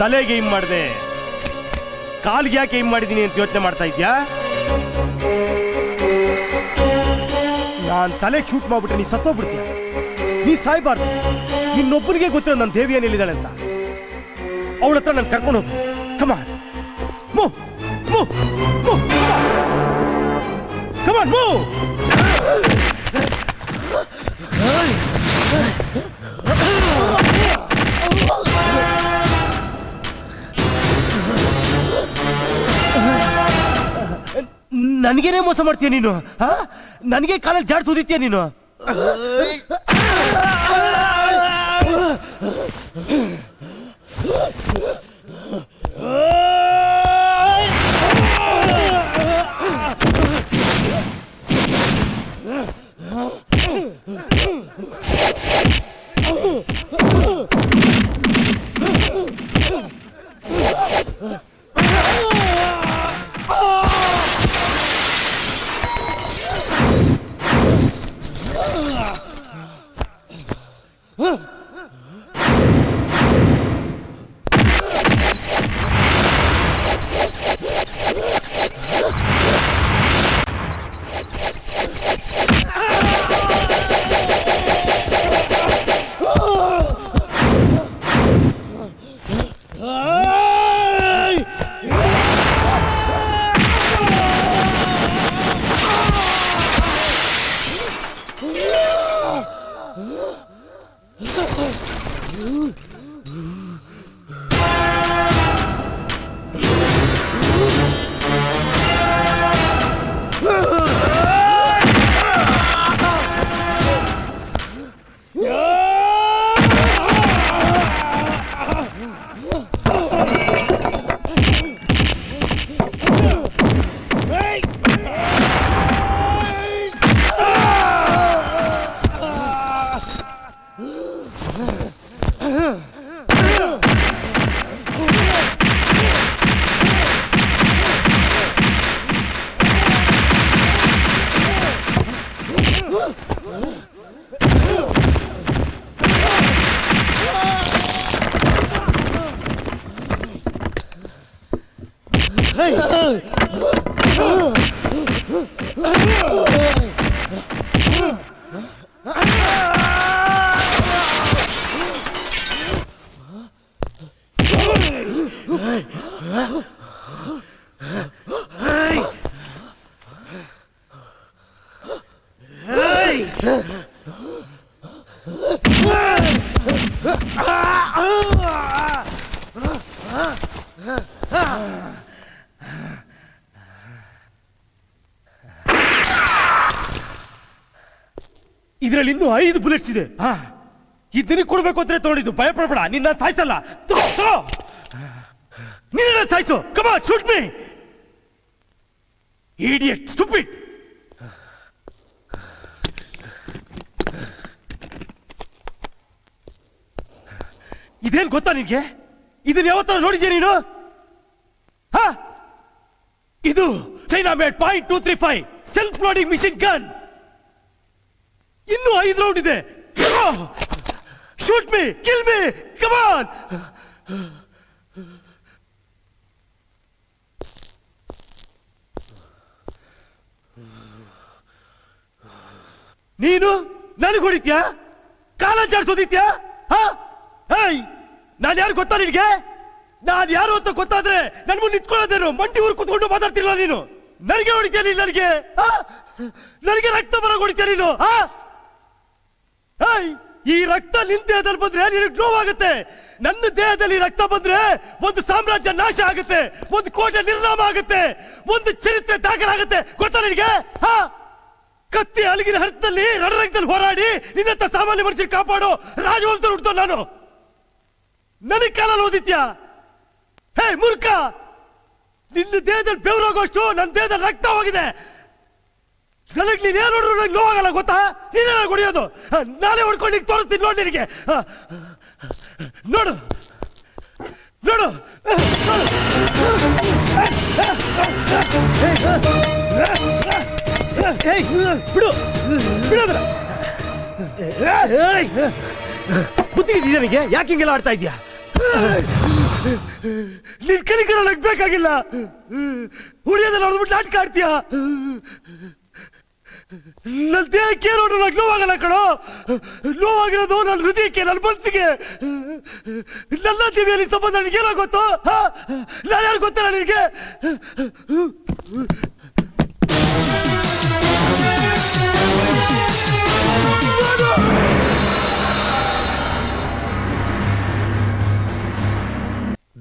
ತಲೆಗೆ ಏಮ್ ಮಾಡಿದೆ, ಕಾಲ್ಗೆ ಯಾಕೆ ಏಮ್ ಮಾಡಿದೀನಿ ಅಂತ ಯೋಚನೆ ಮಾಡ್ತಾ ಇದ್ಯಾ? ನಾನ್ ತಲೆಗೆ ಶೂಟ್ ಮಾಡ್ಬಿಟ್ರೆ ನೀ ಸತ್ತೋಗ್ಬಿಡ್ತೀಯ. ನೀ ಸಾಯ್ಬಾರ್ದು. ನಿನ್ನೊಬ್ಬನಿಗೆ ಗೊತ್ತಿರೋ ನನ್ನ ದೇವಿ ಏನಿದ್ದಾಳೆ ಅಂತ. ಅವಳ ಹತ್ರ ನಾನು ಕರ್ಕೊಂಡು ಹೋಗು. Come on move move move come on move. ನನಗೇನೆ ಮೋಸ ಮಾಡ್ತೀಯ ನೀನು? ನನಗೆ ಕಾಲಲ್ಲಿ ಜಾಡ್ಸೋದಿತ್ತೀಯ ನೀನು? ಇದರಲ್ಲಿ ಇನ್ನೂ 5 ಬುಲೆಟ್ಸ್ ಇದೆ. ಇದನ್ನ ಕೊಡ್ಬೇಕು ಅಂತ ತಗೊಂಡಿದ್ದು. ಭಯ ಪಡಬೇಡ, ನಿನ್ನ ಸಾಯಿಸಲ್ಲ. ನಿನ್ನ ಸಾಯಿಸು. Come on, shoot me idiot stupid. ಇದೇನ್ ಗೊತ್ತಾ ನಿನ್ಗೆ? ಇದನ್ನ ಯಾವತ್ತಾರ ನೋಡಿದ್ಯಾ ನೀನು? ಇದು China made .235 self loading machine gun. ಇನ್ನೂ 5 ರೌಂಡ್ ಇದೆ. Shoot me, kill me, come on. ನೀನು ನನಗೆ ಹೊಡಿತ್ಯಾ? ಕಾಲ ಜಾಡ್ಸೋದಿತ್ಯಾ? ನಾನು ಯಾರು ಗೊತ್ತಾ ನಿನ್ಗೆ? ನಾನು ಯಾರು ಅಂತ ಗೊತ್ತಾದ್ರೆ ನನ್ ಮುಂದೆ ನಿಂತ್ಕೊಳ್ಳೋದೇನು? ಮಂಡಿ ಊರು ಕುತ್ಕೊಂಡು ಮಾತಾಡ್ತಿಲ್ಲ ನೀನು. ನನಗೆ ಹೊಡಿತ್ಯಾ ನೀನು? ನನಗೆ ರಕ್ತ ಬರ ಹೊಡಿತ್ಯಾ ನೀನು? ಈ ರಕ್ತ ನಿನ್ ದೇಹದಲ್ಲಿ ಬಂದ್ರೆ ನಿನಗೆ ನೋವಾಗುತ್ತೆ. ನನ್ನ ದೇಹದಲ್ಲಿ ರಕ್ತ ಬಂದ್ರೆ ಒಂದು ಸಾಮ್ರಾಜ್ಯ ನಾಶ ಆಗುತ್ತೆ, ಒಂದು ಕೋಟೆ ನಿರ್ನಾಮ ಆಗುತ್ತೆ, ಒಂದು ಚರಿತ್ರೆ ದಾಖಲಾಗುತ್ತೆ. ಗೊತ್ತಾ ನಿನಗೆ? ಕತ್ತಿ ಅಲಗಿನ ಹರದಲ್ಲಿ ರಣರಂಗದಲ್ಲಿ ಹೋರಾಡಿ ನಿನ್ನಂತ ಸಾಮಾನ್ಯ ಮನುಷ್ಯರು ಕಾಪಾಡೋ ರಾಜವಂತ ಹುಡ್ತೋ ನಾನು. ನನಗೆ ಕಾಲಲ್ಲಿ ಓದಿತ್ಯಾ? ಹೇ ಮೂರ್ಖ, ನಿನ್ನ ದೇಹದಲ್ಲಿ ಬೆವರೋಗೋಷ್ಟು ನನ್ನ ದೇಹದಲ್ಲಿ ರಕ್ತ ಹೋಗಿದೆ. ನನಗೆ ನೀನೇನು ನೋಡ್ರು ನಂಗೆ ನೋವಾಗಲ್ಲ, ಗೊತ್ತಾ? ನೀನೇ ಹೊಡಿಯೋದು. ನಾನೇ ಹೊಡ್ಕೊಂಡು ನಿಂಗೆ ತೋರಿಸ್ತೀನಿ ನೋಡಿ ನಿನಗೆ. ನೋಡು ನೋಡು. ಬಿಡು ಬಿಡೋದ್ರ. ಬುದ್ಧಿ ಇದೆಯಾ ನಿನಗೆ? ಯಾಕೆ ಹಿಂಗೆಲ್ಲ ಆಡ್ತಾ ಇದೀಯಾ? ನಿನ್ ಕಲಿಕರ ನನಗೆ ಬೇಕಾಗಿಲ್ಲ. ಹುಡಿಯೋದನ್ನ ನೋಡ್ಬಿಟ್ಟು ನಾಟಕ ಆಡ್ತೀಯ. ನನ್ನ ದೇಹಕ್ಕೆ ನೋಡ್ರೆ ನನಗೆ ನೋವಾಗಲ್ಲ ಕಣೋ. ನೋವಾಗಿರೋದು ನನ್ನ ಹೃದಯಕ್ಕೆ, ನನ್ನ ಮನಸ್ಸಿಗೆ. ನನ್ನ ಟಿವಿಯಲ್ಲಿ ಸಂಬಂಧ ನನಗೇನೋ ಗೊತ್ತು. ನಾನು ಯಾರು ಗೊತ್ತಿಲ್ಲ ನಿನಗೆ.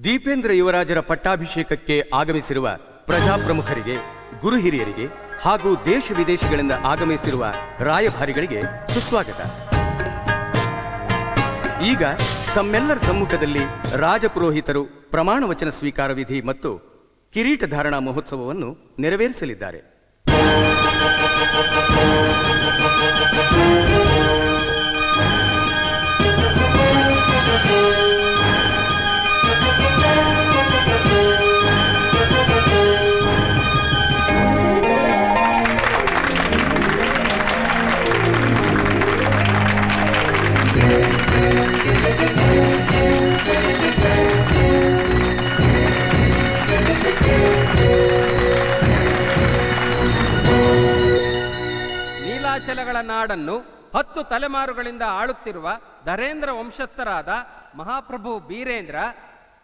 ದೀಪೇಂದ್ರ ಯುವರಾಜರ ಪಟ್ಟಾಭಿಷೇಕಕ್ಕೆ ಆಗಮಿಸಿರುವ ಪ್ರಜಾಪ್ರಮುಖರಿಗೆ, ಗುರು ಹಿರಿಯರಿಗೆ ಹಾಗೂ ದೇಶ ವಿದೇಶಗಳಿಂದ ಆಗಮಿಸಿರುವ ರಾಯಭಾರಿಗಳಿಗೆ ಸುಸ್ವಾಗತ. ಈಗ ತಮ್ಮೆಲ್ಲರ ಸಮ್ಮುಖದಲ್ಲಿ ರಾಜಪುರೋಹಿತರು ಪ್ರಮಾಣ ವಚನ ಸ್ವೀಕಾರ ವಿಧಿ ಮತ್ತು ಕಿರೀಟ ಧಾರಣಾ ಮಹೋತ್ಸವವನ್ನು ನೆರವೇರಿಸಲಿದ್ದಾರೆ. ನೀಲಾಚಲಗಳ ನಾಡನ್ನು 10 ತಲೆಮಾರುಗಳಿಂದ ಆಳುತ್ತಿರುವ ಧರೇಂದ್ರ ವಂಶಸ್ಥರಾದ ಮಹಾಪ್ರಭು ಬೀರೇಂದ್ರ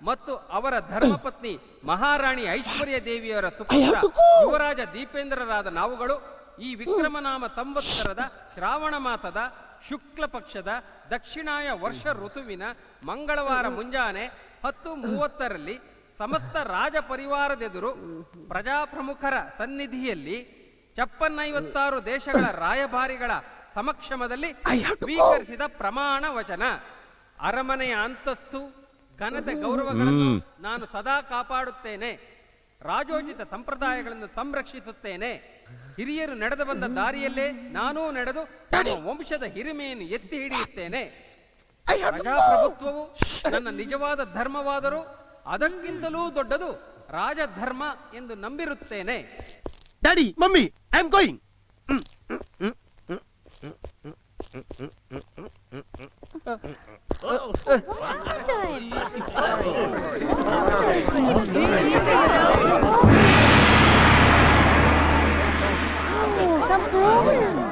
ಮತ್ತು ಅವರ ಧರ್ಮಪತ್ನಿ ಮಹಾರಾಣಿ ಐಶ್ವರ್ಯ ದೇವಿಯವರ ಸುಪುತ್ರ ಯುವರಾಜ ದೀಪೇಂದ್ರರಾದ ನಾವುಗಳು ಈ ವಿಕ್ರಮನಾಮ ಸಂವತ್ಸರದ ಶ್ರಾವಣ ಮಾಸದ ಶುಕ್ಲ ಪಕ್ಷದ ದಕ್ಷಿಣಾಯ ವರ್ಷ ಋತುವಿನ ಮಂಗಳವಾರ ಮುಂಜಾನೆ 10:30ರಲ್ಲಿ ಸಮಸ್ತ ರಾಜ ಪರಿವಾರದೆದುರು ಪ್ರಜಾಪ್ರಮುಖರ ಸನ್ನಿಧಿಯಲ್ಲಿ 56 ದೇಶಗಳ ರಾಯಭಾರಿಗಳ ಸಮಕ್ಷಮದಲ್ಲಿ ಸ್ವೀಕರಿಸಿದ ಪ್ರಮಾಣ ವಚನ. ಅರಮನೆಯ ಅಂತಸ್ತು, ಘನತೆ, ಗೌರವಗಳನ್ನು ನಾನು ಸದಾ ಕಾಪಾಡುತ್ತೇನೆ. ರಾಜೋಚಿತ ಸಂಪ್ರದಾಯಗಳನ್ನು ಸಂರಕ್ಷಿಸುತ್ತೇನೆ. ಹಿರಿಯರು ನಡೆದು ಬಂದ ದಾರಿಯಲ್ಲೇ ನಾನೂ ನಡೆದು ನಮ್ಮ ವಂಶದ ಹಿರಿಮೆಯನ್ನು ಎತ್ತಿ ಹಿಡಿಯುತ್ತೇನೆ. ಪ್ರಜಾಪ್ರಭುತ್ವವು ನನ್ನ ನಿಜವಾದ ಧರ್ಮವಾದರೂ ಅದಕ್ಕಿಂತಲೂ ದೊಡ್ಡದು ರಾಜಧರ್ಮ ಎಂದು ನಂಬಿರುತ್ತೇನೆ. Daddy, mummy, I am going. Some problem.